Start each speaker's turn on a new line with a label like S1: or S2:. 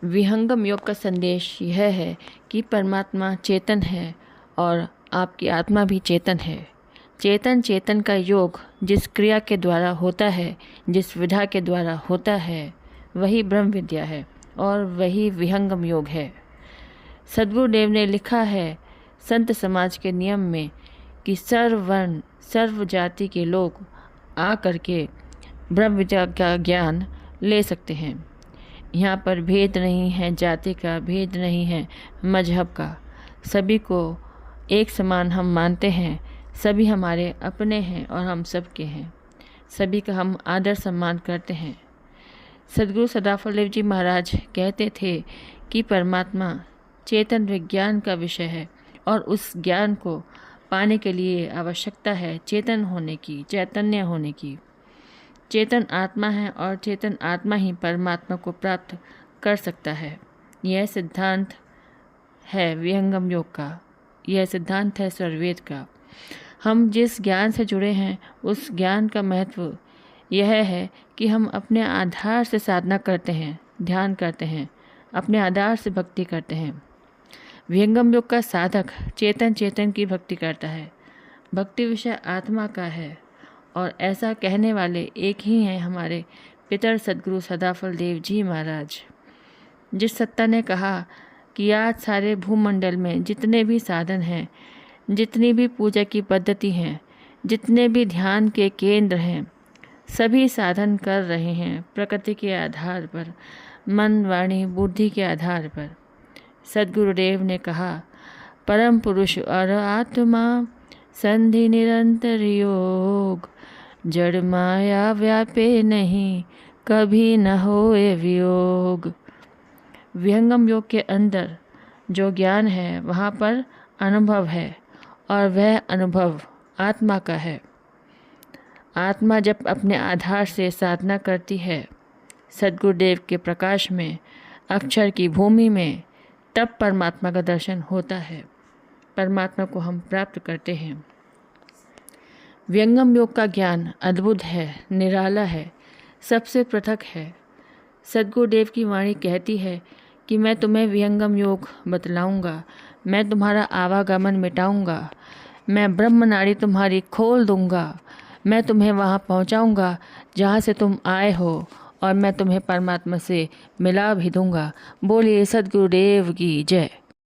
S1: विहंगम योग का संदेश यह है कि परमात्मा चेतन है और आपकी आत्मा भी चेतन है। चेतन चेतन का योग जिस क्रिया के द्वारा होता है, जिस विधा के द्वारा होता है, वही ब्रह्म विद्या है और वही विहंगम योग है। सद्गुरुदेव ने लिखा है संत समाज के नियम में कि सर्व वर्ण सर्व जाति के लोग आ करके ब्रह्म विद्या का ज्ञान ले सकते हैं। यहाँ पर भेद नहीं है, जाति का भेद नहीं है, मजहब का। सभी को एक समान हम मानते हैं। सभी हमारे अपने हैं और हम सबके हैं। सभी का हम आदर सम्मान करते हैं। सद्गुरु सदाफल देव जी महाराज कहते थे कि परमात्मा चेतन विज्ञान का विषय है और उस ज्ञान को पाने के लिए आवश्यकता है चेतन होने की, चैतन्य होने की। चेतन आत्मा है और चेतन आत्मा ही परमात्मा को प्राप्त कर सकता है। यह सिद्धांत है विहंगम योग का, यह सिद्धांत है स्वरवेद का। हम जिस ज्ञान से जुड़े हैं उस ज्ञान का महत्व यह है कि हम अपने आधार से साधना करते हैं, ध्यान करते हैं, अपने आधार से भक्ति करते हैं। विहंगम योग का साधक चेतन चेतन की भक्ति करता है। भक्ति विषय आत्मा का है और ऐसा कहने वाले एक ही हैं हमारे पितर सद्गुरु सदाफल देव जी महाराज। जिस सत्ता ने कहा कि आज सारे भूमंडल में जितने भी साधन हैं, जितनी भी पूजा की पद्धति हैं, जितने भी ध्यान के केंद्र हैं, सभी साधन कर रहे हैं प्रकृति के आधार पर, मन वाणी बुद्धि के आधार पर। सद्गुरुदेव ने कहा परम पुरुष और आत्मा संधि निरंतर योग, जड़ माया व्यापे नहीं कभी न होए वियोग। विहंगम योग के अंदर जो ज्ञान है वहाँ पर अनुभव है और वह अनुभव आत्मा का है। आत्मा जब अपने आधार से साधना करती है सद्गुरुदेव के प्रकाश में, अक्षर की भूमि में, तब परमात्मा का दर्शन होता है, परमात्मा को हम प्राप्त करते हैं। विहंगम योग का ज्ञान अद्भुत है, निराला है, सबसे पृथक है। सद्गुरुदेव की वाणी कहती है कि मैं तुम्हें विहंगम योग बतलाऊंगा, मैं तुम्हारा आवागमन मिटाऊंगा, मैं ब्रह्म नाड़ी तुम्हारी खोल दूंगा, मैं तुम्हें वहाँ पहुँचाऊंगा जहाँ से तुम आए हो और मैं तुम्हें परमात्मा से मिला भी दूंगा। बोलिए सद्गुरुदेव की जय।